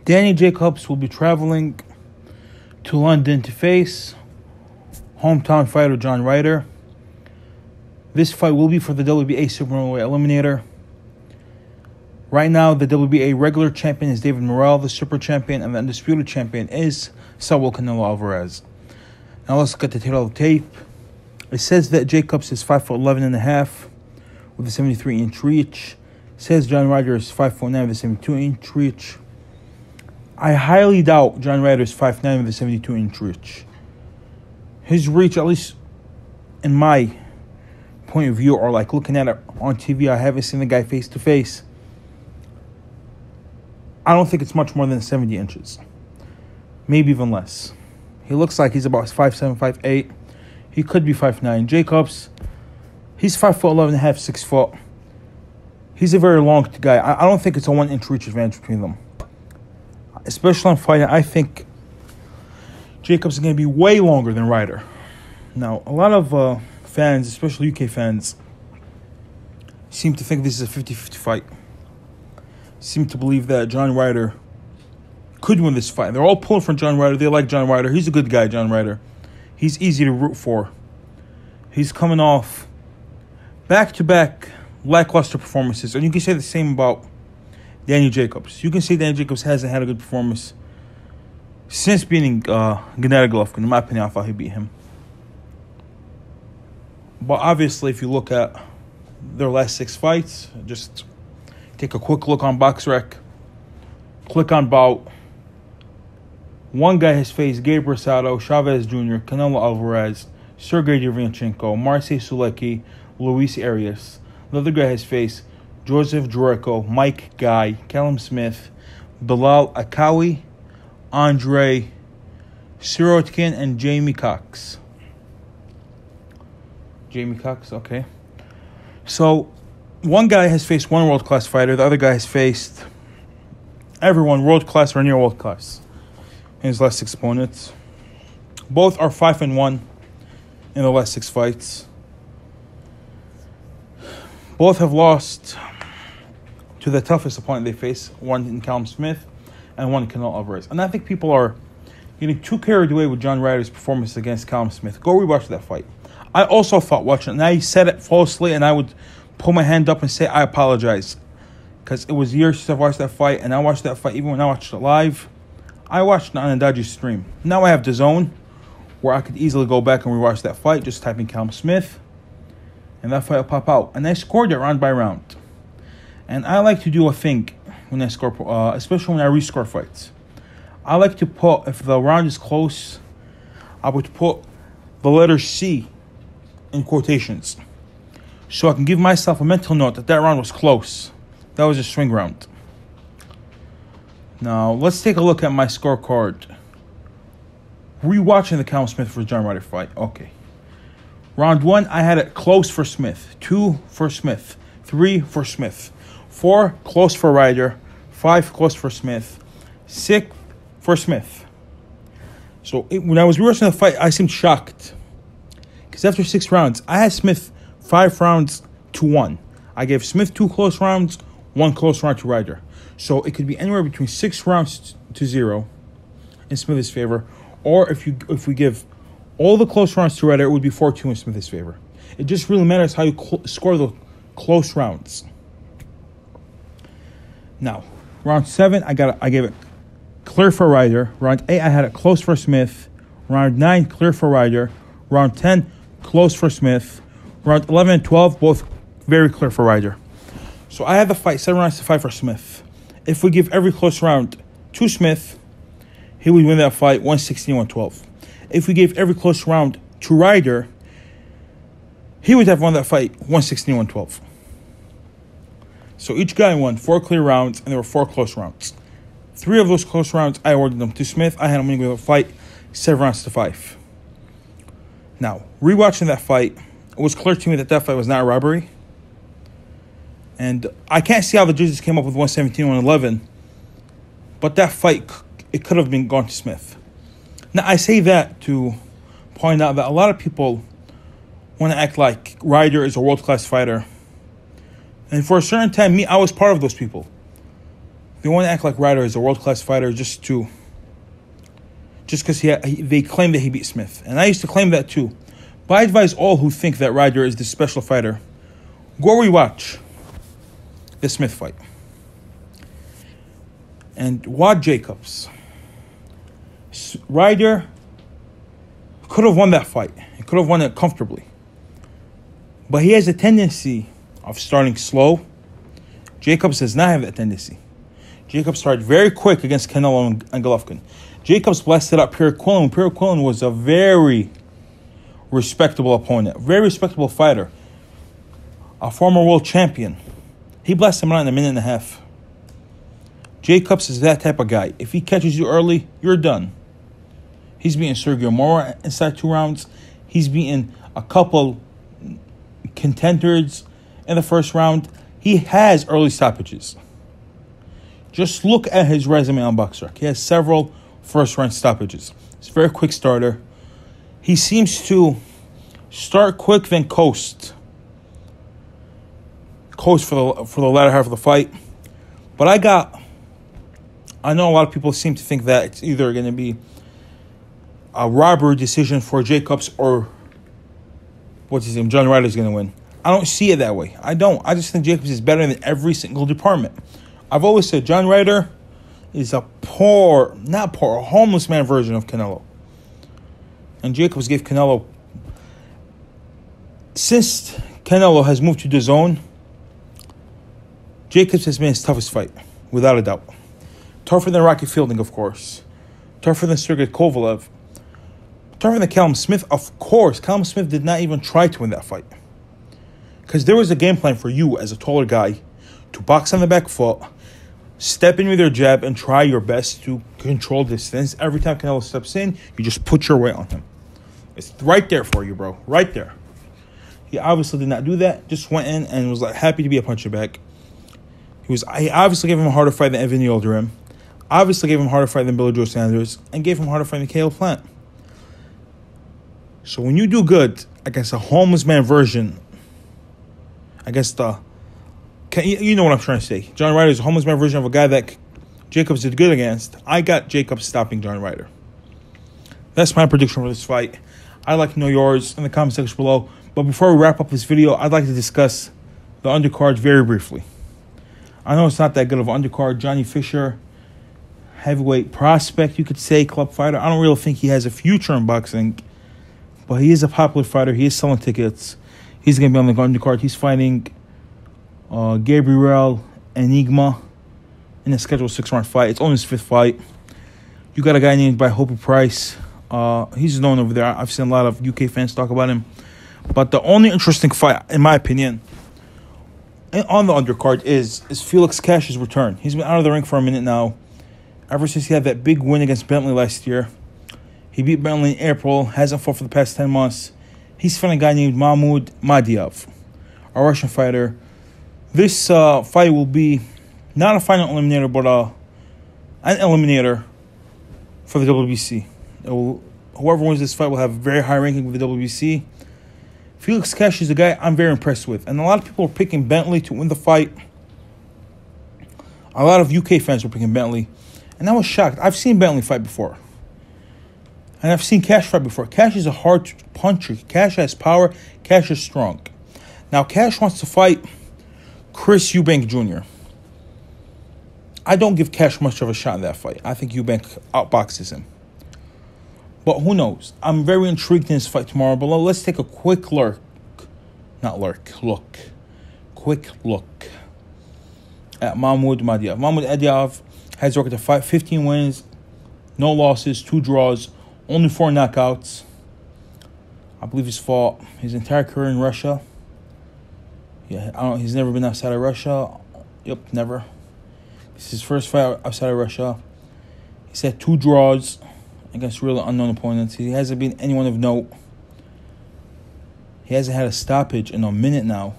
Danny Jacobs will be traveling to London to face hometown fighter John Ryder. This fight will be for the WBA Super Middleweight Eliminator. Right now, the WBA regular champion is David Morrell, the super champion, and the undisputed champion is Saul Canelo Alvarez. Now let's get the tail of the tape. It says that Jacobs is 5'11.5" with a 73-inch reach. It says John Ryder is 5'9" with a 72-inch reach. I highly doubt John Ryder is 5'9" with a 72-inch reach. His reach, at least in my point of view, or like looking at it on TV, I haven't seen the guy face to face. I don't think it's much more than 70 inches. Maybe even less. He looks like he's about 5'7", 5'8". He could be 5'9". Jacobs, he's 5'11.5", 6 foot. He's a very long guy. I don't think it's a 1-inch reach advantage between them. Especially on fighting, I think Jacobs is going to be way longer than Ryder. Now, a lot of fans, especially UK fans, seem to think this is a 50-50 fight. Seem to believe that John Ryder could win this fight. They're all pulling for John Ryder. They like John Ryder. He's a good guy, John Ryder. He's easy to root for. He's coming off back-to-back lackluster performances. And you can say the same about Danny Jacobs. You can say Danny Jacobs hasn't had a good performance since beating Gennady Golovkin. In my opinion, I thought he beat him. But obviously, if you look at their last 6 fights, just take a quick look on BoxRec. Click on Bout. One guy has faced Gabe Rosado, Chavez Jr., Canelo Alvarez, Sergey Derevyanchenko, Marcel Sulecki, Luis Arias. The other guy has faced Joseph Jericho, Mike Guy, Callum Smith, Bilal Akawi, Andre Sirotkin, and Jamie Cox. Jamie Cox, okay. So, one guy has faced one world-class fighter. The other guy has faced everyone world-class or near world-class in his last 6 opponents. Both are 5-1 in the last 6 fights. Both have lost to the toughest opponent they face, one in Callum Smith and one in Canelo Alvarez. And I think people are getting too carried away with John Ryder's performance against Callum Smith. Go rewatch that fight. I also thought watching it, and I said it falsely, and I would pull my hand up and say I apologize, because it was years since I watched that fight, and I watched that fight even when I watched it live. I watched it on a dodgy stream. Now I have DAZN, where I could easily go back and rewatch that fight, just type in Callum Smith, and that fight will pop out. And I scored it round by round. And I like to do a thing when I score, especially when I rescore fights. I like to put, if the round is close, I would put the letter C in quotations, so I can give myself a mental note that round was close. That was a swing round. Now, let's take a look at my scorecard. Rewatching the Callum Smith versus John Ryder fight. Okay. Round 1, I had it close for Smith. 2 for Smith. 3 for Smith. 4, close for Ryder. 5, close for Smith. 6 for Smith. So, when I was rewatching the fight, I seemed shocked. Because after 6 rounds, I had Smith 5 rounds to 1. I gave Smith 2 close rounds, 1 close round to Ryder. So it could be anywhere between 6 rounds to 0 in Smith's favor. Or if we give all the close rounds to Ryder, it would be 4-2 in Smith's favor. It just really matters how you score the close rounds. Now, round 7, I gave it clear for Ryder. Round 8, I had it close for Smith. Round 9, clear for Ryder. Round 10, close for Smith. Round 11 and 12, both very clear for Ryder. So I had the fight 7 rounds to 5 for Smith. If we give every close round to Smith, he would win that fight 116-112. If we gave every close round to Ryder, he would have won that fight 116-112. So each guy won 4 clear rounds, and there were 4 close rounds. 3 of those close rounds, I awarded them to Smith. I had him winning the fight 7 rounds to 5. Now, rewatching that fight, it was clear to me that fight was not a robbery. And I can't see how the judges came up with 117-111. But that fight, it could have been gone to Smith. Now, I say that to point out that a lot of people want to act like Ryder is a world-class fighter. And for a certain time, I was part of those people. they want to act like Ryder is a world-class fighter just because they claim that he beat Smith. And I used to claim that too. But I advise all who think that Ryder is this special fighter, go rewatch the Smith fight. And Wad Jacobs. Ryder could have won that fight. He could have won it comfortably. But he has a tendency of starting slow. Jacobs does not have that tendency. Jacobs started very quick against Canelo and Golovkin. Jacobs blasted up Pierre Quillen. Pierre Quillen was a very respectable opponent, very respectable fighter, a former world champion. He blasted him out in a minute and a half. Jacobs is that type of guy. If he catches you early, you're done. He's beating Sergio Mora inside 2 rounds. He's beaten a couple contenders in the first round. He has early stoppages. Just look at his resume on BoxRec. He has several first-round stoppages. He's a very quick starter. He seems to start quick, then coast. Coast for the latter half of the fight. But I know a lot of people seem to think that it's either going to be a robbery decision for Jacobs or John Ryder is going to win. I don't see it that way. I don't. I just think Jacobs is better in every single department. I've always said John Ryder is a homeless man version of Canelo. And Jacobs gave Canelo, since Canelo has moved to DAZN, Jacobs has been his toughest fight, without a doubt. Tougher than Rocky Fielding, of course. Tougher than Sergey Kovalev. Tougher than Callum Smith, of course. Callum Smith did not even try to win that fight. Because there was a game plan for you as a taller guy to box on the back foot, step in with your jab, and try your best to control distance. Every time Canelo steps in, you just put your weight on him. It's right there for you, bro. Right there. He obviously did not do that. Just went in and was happy to be a puncher back. He obviously gave him a harder fight than Evan Yildirim. Obviously gave him a harder fight than Billy Joe Sanders. And gave him a harder fight than Caleb Plant. So when you do good against a homeless man version, against you know what I'm trying to say. John Ryder is a homeless man version of a guy that Jacobs did good against. I got Jacobs stopping John Ryder. That's my prediction for this fight. I'd like to know yours in the comment section below. But before we wrap up this video, I'd like to discuss the undercard very briefly. I know it's not that good of an undercard. Johnny Fisher, heavyweight prospect, you could say, club fighter. I don't really think he has a future in boxing. But he is a popular fighter. He is selling tickets. He's going to be on the undercard. He's fighting Gabriel Enigma in a scheduled 6-round fight. It's only his 5th fight. You got a guy named by Hopi Price. He's known over there. I've seen a lot of UK fans talk about him. But the only interesting fight, in my opinion, on the undercard is Felix Cash's return. He's been out of the ring for a minute now. Ever since he had that big win against Bentley last year. He beat Bentley in April. Hasn't fought for the past 10 months. He's fighting a guy named Madiev, a Russian fighter. This fight will be not a final eliminator, but an eliminator for the WBC. Whoever wins this fight will have a very high ranking with the WBC. Felix Cash is a guy I'm very impressed with. And a lot of people are picking Bentley to win the fight. A lot of UK fans were picking Bentley. And I was shocked. I've seen Bentley fight before. And I've seen Cash fight before. Cash is a hard puncher. Cash has power. Cash is strong. Now, Cash wants to fight Chris Eubank Jr. I don't give Cash much of a shot in that fight. I think Eubank outboxes him. But who knows? I'm very intrigued in this fight tomorrow. But let's take a quick look. Quick look at Mahmoud Madiev. Mahmoud Madiev has a record of 15 wins, no losses, 2 draws, only 4 knockouts. I believe he's fought his entire career in Russia. Yeah, he's never been outside of Russia. Yep, never. This is his first fight outside of Russia. He's had 2 draws against really unknown opponents. He hasn't been anyone of note. He hasn't had a stoppage in a minute now.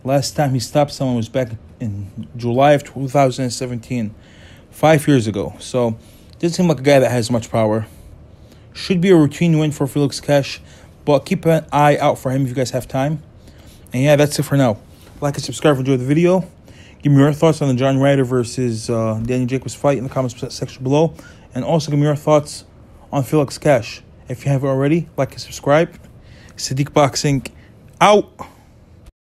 Last time he stopped someone was back in July of 2017, 5 years ago. So, doesn't seem like a guy that has much power. Should be a routine win for Felix Cash, but keep an eye out for him if you guys have time. And yeah, that's it for now. Like and subscribe if you enjoyed the video. Give me your thoughts on the John Ryder versus Danny Jacobs fight in the comments section below. And also give me your thoughts on Felix Cash. If you haven't already, like and subscribe. Sadiq Boxing out.